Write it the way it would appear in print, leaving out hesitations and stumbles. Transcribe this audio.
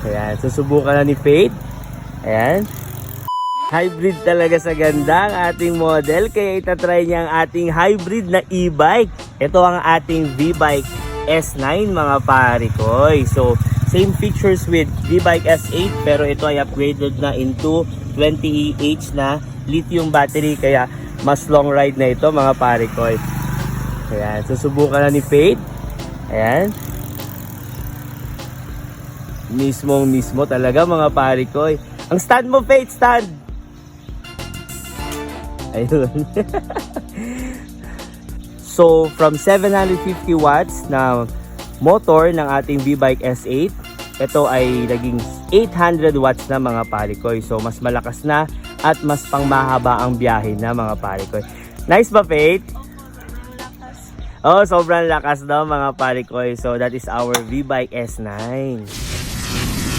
Ayan, susubukan na ni Faith. Ayan. Hybrid talaga sa ganda ang ating model, kaya itatry niya ang ating hybrid na e-bike. Ito ang ating V-Bike S9 mga parikoy. So, same features with V-Bike S8 pero ito ay upgraded na into 20Ah na lithium battery, kaya mas long ride na ito mga parikoy. Ayan, susubukan na ni Faith. Ayan. Mismo talaga mga parikoy. Ang stand mo, Faith, stand! Ayun. So, from 750 watts na motor ng ating V-Bike S8, ito ay naging 800 watts na mga parikoy. So, mas malakas na at mas pangmahaba ang biyahe na mga parikoy. Nice ba, Faith? Oh, sobrang lakas daw mga parikoy. So, that is our V-Bike S9.